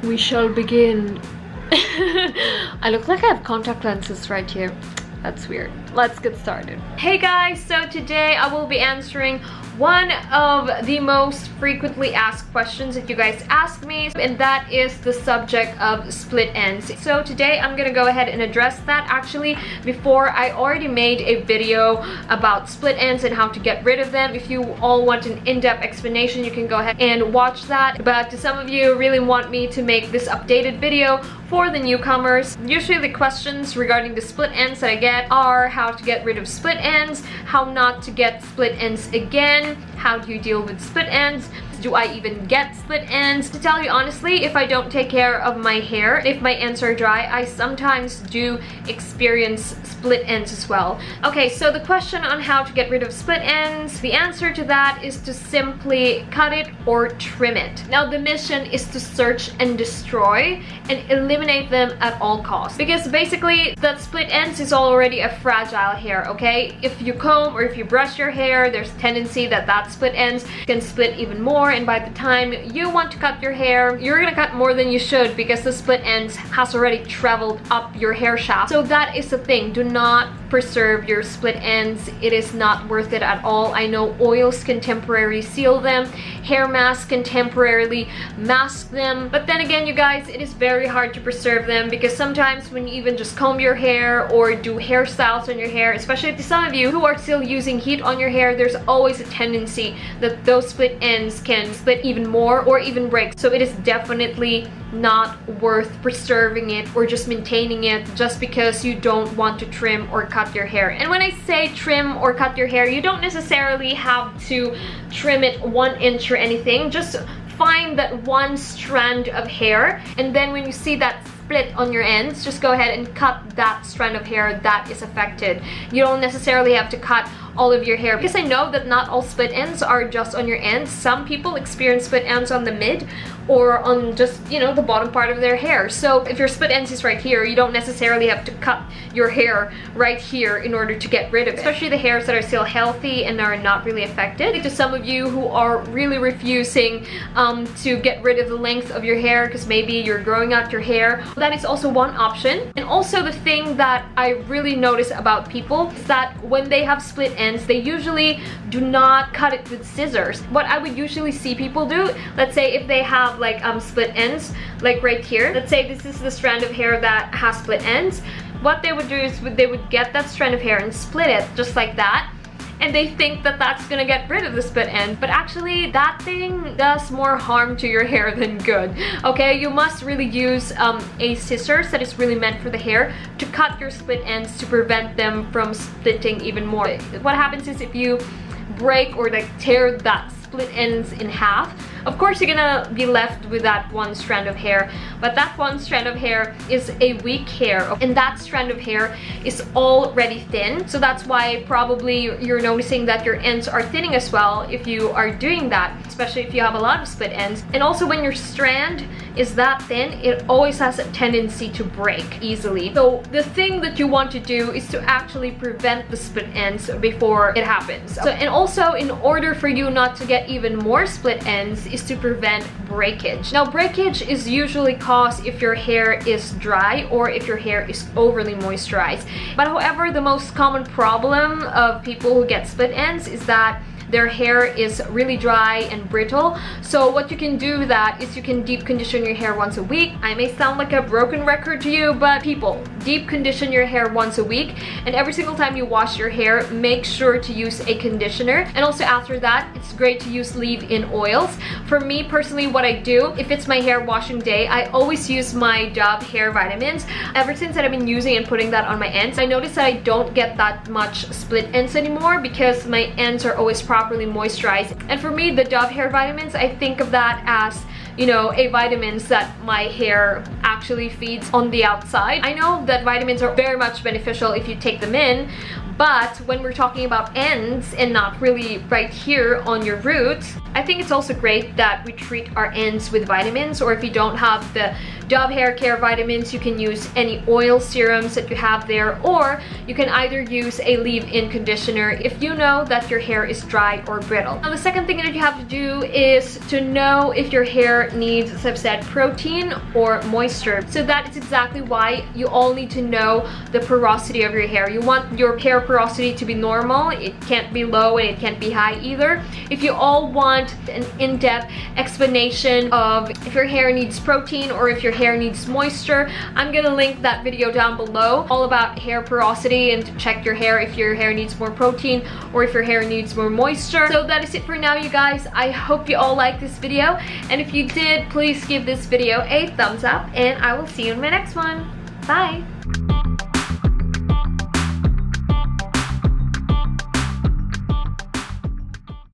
We shall begin. I look like I have contact lenses right here. That's weird. Let's get started. Hey guys, so today I will be answering one of the most frequently asked questions that you guys ask me, and that is the subject of split ends. So today I'm gonna go ahead and address that. Actually, before, I already made a video about split ends and how to get rid of them. If you all want an in-depth explanation, you can go ahead and watch that. But to some of you really want me to make this updated video for the newcomers. Usually the questions regarding the split ends that I get are how to get rid of split ends, how not to get split ends again, how do you deal with split ends, do I even get split ends? To tell you honestly, if I don't take care of my hair, if my ends are dry, I sometimes do experience split ends as well. Okay, so the question on how to get rid of split ends, the answer to that is to simply cut it or trim it. Now the mission is to search and destroy and eliminate them at all costs, because basically that split ends is already a fragile hair, okay? If you comb or if you brush your hair, there's a tendency that that split ends can split even more, and by the time you want to cut your hair, you're gonna cut more than you should because the split ends has already traveled up your hair shaft. So that is the thing, do not preserve your split ends. It is not worth it at all. I know oils can temporarily seal them, hair masks can temporarily mask them, but then again, you guys, it is very hard to preserve them because sometimes when you even just comb your hair or do hairstyles on your hair, especially to some of you who are still using heat on your hair, there's always a tendency that those split ends can split even more or even break. So it is definitely not worth preserving it or just maintaining it just because you don't want to trim or cut your hair. And when I say trim or cut your hair, you don't necessarily have to trim it 1 inch or anything. Just find that one strand of hair, and then when you see that split on your ends, just go ahead and cut that strand of hair that is affected. You don't necessarily have to cut all of your hair, because I know that not all split ends are just on your ends. Some people experience split ends on the mid or on just, you know, the bottom part of their hair. So if your split ends is right here, you don't necessarily have to cut your hair right here in order to get rid of it, especially the hairs that are still healthy and are not really affected. To some of you who are really refusing to get rid of the length of your hair because maybe you're growing out your hair, that is also one option. And also the thing that I really notice about people is that when they have split ends, they usually do not cut it with scissors. What I would usually see people do, let's say if they have like split ends, like right here, let's say this is the strand of hair that has split ends, what they would do is they would get that strand of hair and split it just like that, and they think that that's gonna get rid of the split end, but actually that thing does more harm to your hair than good. Okay, you must really use a scissors that is really meant for the hair to cut your split ends to prevent them from splitting even more. What happens is if you break or like tear that split ends in half, of course you're gonna be left with that one strand of hair, but that one strand of hair is a weak hair, and that strand of hair is already thin. So that's why probably you're noticing that your ends are thinning as well if you are doing that, especially if you have a lot of split ends. And also when your strand is that thin, it always has a tendency to break easily. So the thing that you want to do is to actually prevent the split ends before it happens. So, and also in order for you not to get even more split ends, is to prevent breakage. Now breakage is usually caused if your hair is dry or if your hair is overly moisturized. But however, the most common problem of people who get split ends is that their hair is really dry and brittle. So what you can do with that is you can deep condition your hair once a week. I may sound like a broken record to you, but people, deep condition your hair once a week, and every single time you wash your hair, make sure to use a conditioner. And also after that, it's great to use leave-in oils. For me personally, what I do, if it's my hair washing day, I always use my Dove hair vitamins. Ever since that I've been using and putting that on my ends, I noticed that I don't get that much split ends anymore because my ends are always properly moisturized. And for me, the Dove hair vitamins, I think of that as, you know, a vitamins that my hair actually feeds on the outside. I know that vitamins are very much beneficial if you take them in, But when we're talking about ends and not really right here on your roots, I think it's also great that we treat our ends with vitamins, or if you don't have the Dove hair care vitamins, you can use any oil serums that you have there, or you can either use a leave-in conditioner if you know that your hair is dry or brittle. Now the second thing that you have to do is to know if your hair needs, as I've said, protein or moisture. So that is exactly why you all need to know the porosity of your hair. You want your hair porosity to be normal. It can't be low and it can't be high either. If you all want an in-depth explanation of if your hair needs protein or if your hair needs moisture, I'm gonna link that video down below, all about hair porosity and to check your hair if your hair needs more protein or if your hair needs more moisture. So that is it for now, you guys. I hope you all liked this video, and if you did, please give this video a thumbs up, and I will see you in my next one. Bye!